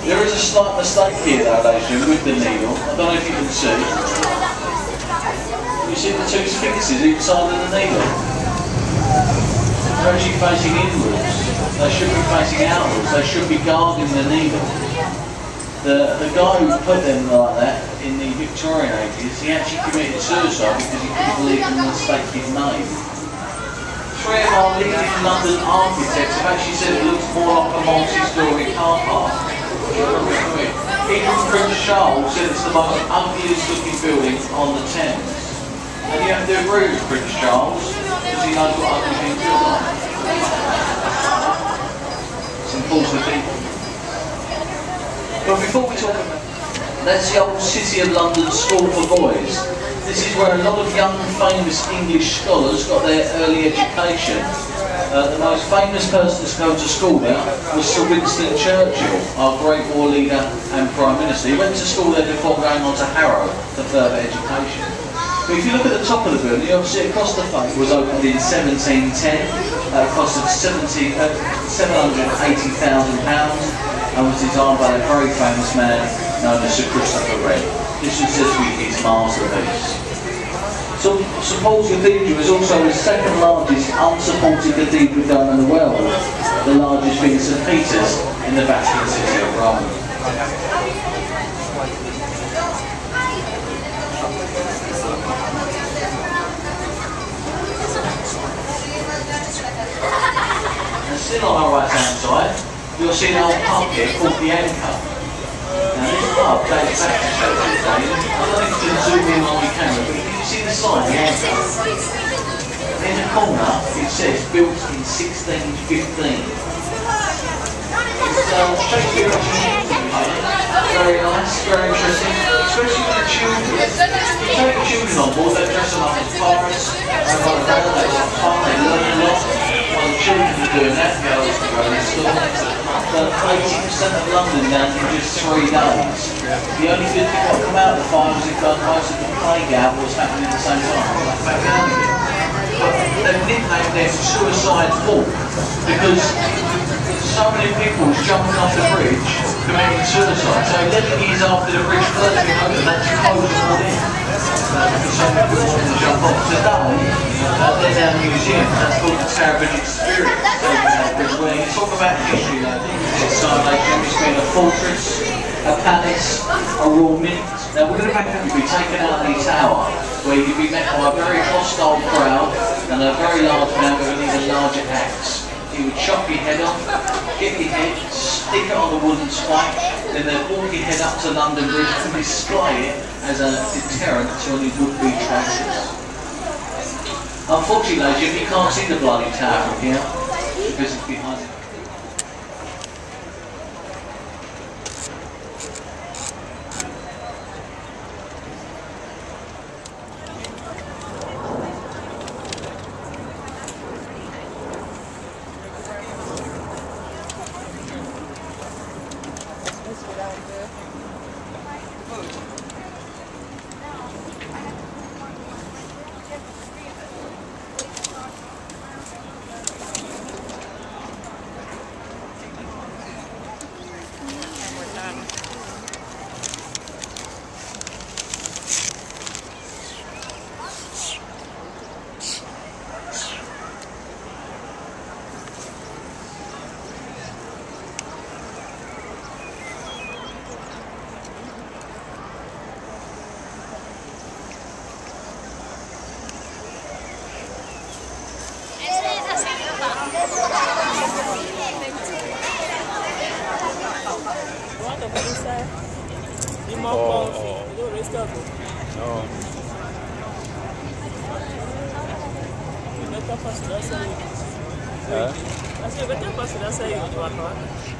There is a slight mistake here though, ladies and gentlemen, with the needle. I don't know if you can see. You see the two sphinxes each side of the needle? They're actually facing inwards. They should be facing outwards. They should be guarding the needle. The guy who put them like that in the Victorian ages, he actually committed suicide because he couldn't believe in the mistake he'd made. Three of our leading London architects have actually said it looks more like a multi-storey car park. Even Prince Charles said it's the most ugliest looking building on the Thames. And you have to agree with Prince Charles, because he knows what ugly things feel like. It's important people. But before we talk about that's the old City of London School for Boys. This is where a lot of young, famous English scholars got their early education. The most famous person to go to school there was Sir Winston Churchill, our great war leader and Prime Minister. He went to school there before going on to Harrow for further education. But if you look at the top of the building, you'll see across the front was opened in 1710 at a cost of £780,000 and was designed by a very famous man known as Sir Christopher Wren. This was said to be his masterpiece. So, St Paul's Cathedral is also the second largest unsupported cathedral dome in the world, the largest being St Peter's in the Vatican City of Rome. And still on our right hand side, you'll see an old pub here called the Anchor. Now this pub dates back to Churchill's days. I don't think you can zoom in on the camera, but can you see the sign, the Anchor? In the corner it says built in 1615. It's Shakespeare very nice, very interesting, especially for the children. You take the children on board, they dress them up as pirates, they've got a day, they've got fun, they learn a lot. While the children are doing that, girls can go to school. 80% of London down in just 3 days. The only good thing that come out of the fire was it got most of the plague out what was happening at the same time. Back down again. But they've nicknamed their Suicide Walk because so many people was jumping off the bridge committing suicide. So 11 years after the bridge first been opened, that's closed all in. Because some people wanted to jump off. Today, they're now a museum. That's called the Tower Bridge Experience. Where you talk about history, I think it's been a fortress, a palace, a royal mint. Now we're going to be taken out of the tower, where you can be met by a very hostile crowd and a very large man with an even larger axe. He would chop your head off, get your head, stick it on a wooden spike, then they'd walk your head up to London Bridge and display it as a deterrent to any would-be traitors. Unfortunately, ladies, you can't see the bloody tower from here because it's behind it.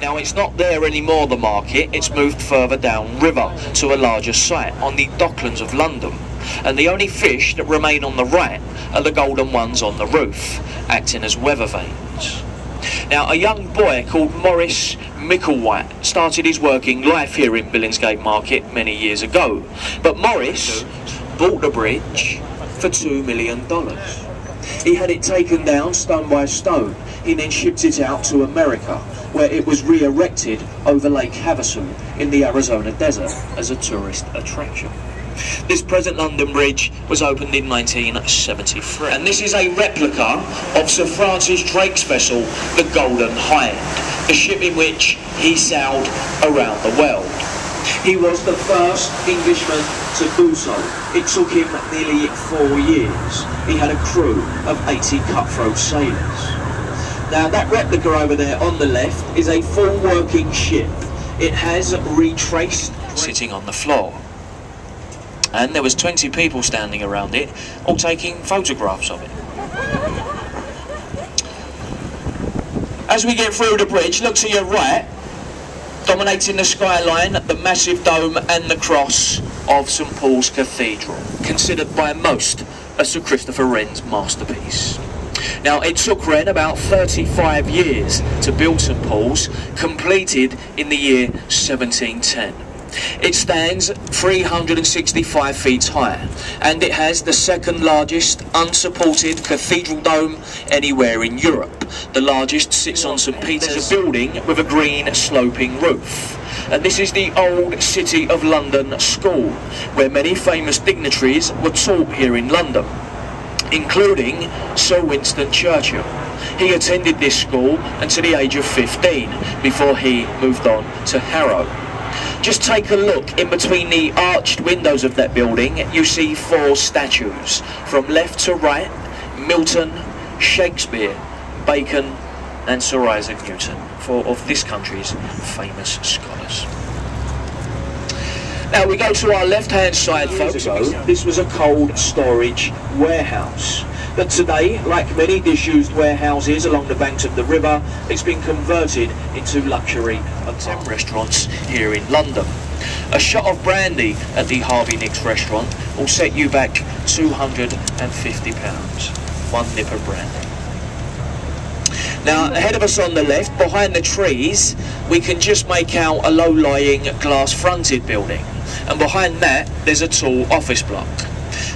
Now it's not there anymore, the market, it's moved further downriver to a larger site on the Docklands of London, and the only fish that remain on the right are the golden ones on the roof, acting as weather vanes. Now a young boy called Maurice Micklewhite started his working life here in Billingsgate Market many years ago, but Maurice bought the bridge for $2 million. He had it taken down stone by stone. He then shipped it out to America, where it was re-erected over Lake Havasu in the Arizona desert as a tourist attraction. This present London Bridge was opened in 1973, and this is a replica of Sir Francis Drake's vessel, the Golden Hind, the ship in which he sailed around the world. He was the first Englishman to do so. It took him nearly 4 years. He had a crew of 80 cutthroat sailors. Now that replica over there on the left is a full working ship. It has retraced sitting on the floor. And there was 20 people standing around it, all taking photographs of it. As we get through the bridge, look to your right, dominating the skyline, the massive dome and the cross of St Paul's Cathedral, considered by most a Sir Christopher Wren's masterpiece. Now, it took Wren about 35 years to build St Paul's, completed in the year 1710. It stands 365 feet high, and it has the second largest unsupported cathedral dome anywhere in Europe. The largest sits on St Peter's, a building with a green sloping roof. And this is the old City of London School, where many famous dignitaries were taught here in London, including Sir Winston Churchill. He attended this school until the age of 15 before he moved on to Harrow. Just take a look in between the arched windows of that building. You see 4 statues. From left to right, Milton, Shakespeare, Bacon and Sir Isaac Newton, 4 of this country's famous scholars. Now we go to our left-hand side, folks. This was a cold storage warehouse. But today, like many disused warehouses along the banks of the river, it's been converted into luxury hotel restaurants here in London. A shot of brandy at the Harvey Nicks restaurant will set you back £250. 1 nip of brandy. Now, ahead of us on the left, behind the trees, we can just make out a low-lying glass-fronted building. And behind that, there's a tall office block.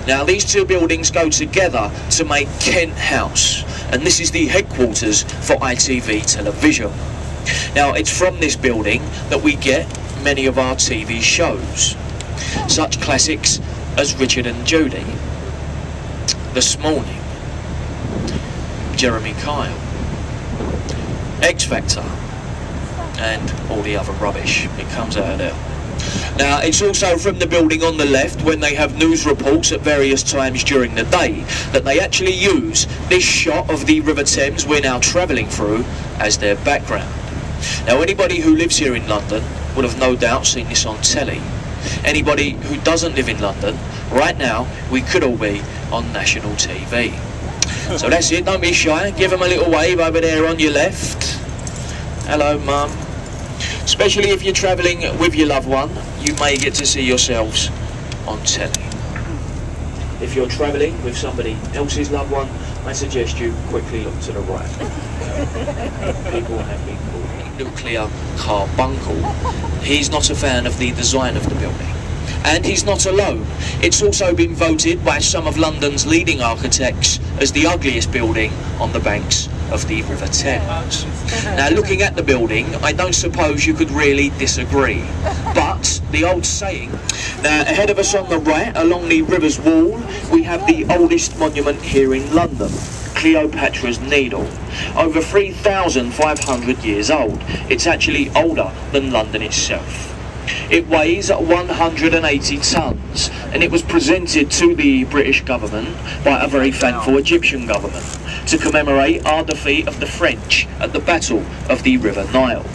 Now, these 2 buildings go together to make Kent House, and this is the headquarters for ITV Television. Now, it's from this building that we get many of our TV shows, such classics as Richard and Judy, This Morning, Jeremy Kyle, X Factor, and all the other rubbish. It comes out of there. Now, it's also from the building on the left, when they have news reports at various times during the day, that they actually use this shot of the River Thames we're now travelling through as their background. Now, anybody who lives here in London would have no doubt seen this on telly. Anybody who doesn't live in London, right now, we could all be on national TV. So that's it, don't be shy, give them a little wave over there on your left. Hello, Mum. Especially if you're travelling with your loved one, you may get to see yourselves on telly. If you're travelling with somebody else's loved one, I suggest you quickly look to the right. People have been called Nuclear Carbuncle. He's not a fan of the design of the building. And he's not alone. It's also been voted by some of London's leading architects as the ugliest building on the banks of the River Thames. Now, looking at the building, I don't suppose you could really disagree. But the old saying. Now, ahead of us on the right, along the river's wall, we have the oldest monument here in London, Cleopatra's Needle. Over 3,500 years old. It's actually older than London itself. It weighs 180 tonnes, and it was presented to the British government by a very thankful Egyptian government to commemorate our defeat of the French at the Battle of the River Nile.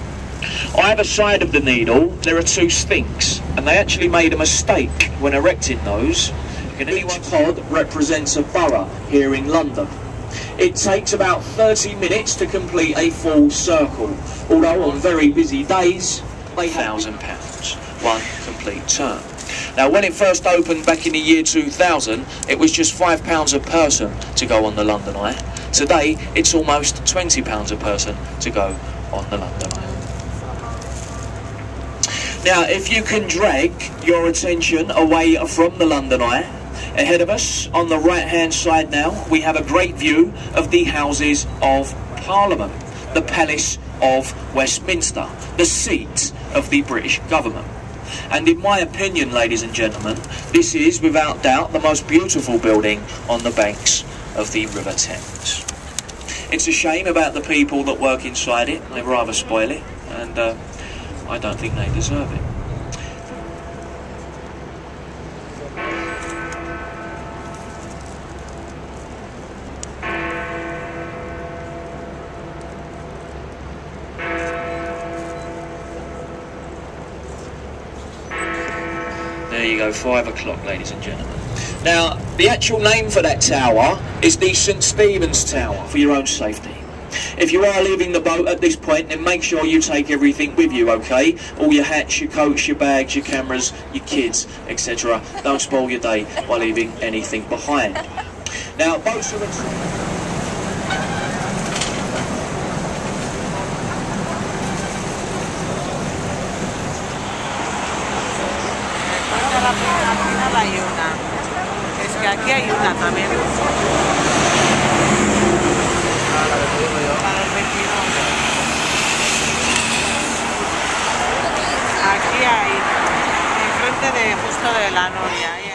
Either side of the needle there are 2 Sphinx, and they actually made a mistake when erecting those. Each pod represents a borough here in London. It takes about 30 minutes to complete a full circle, although on very busy days they have £1,000, 1 complete term. Now, when it first opened back in the year 2000, it was just £5 a person to go on the London Eye. Today, it's almost £20 a person to go on the London Eye. Now, if you can drag your attention away from the London Eye Ahead of us, on the right-hand side now, we have a great view of the Houses of Parliament, the Palace of Westminster, the seat of the British government. And in my opinion, ladies and gentlemen, this is, without doubt, the most beautiful building on the banks of the River Thames. It's a shame about the people that work inside it. They rather spoil it, and I don't think they deserve it. There you go, 5 o'clock, ladies and gentlemen. Now, the actual name for that tower is the St Stephen's Tower, for your own safety. If you are leaving the boat at this point, then make sure you take everything with you, okay? All your hats, your coats, your bags, your cameras, your kids, etc. Don't spoil your day by leaving anything behind. Now, boats are... Al final hay una, es que aquí hay una también. Para el 22. Aquí hay, enfrente de justo de la Noria.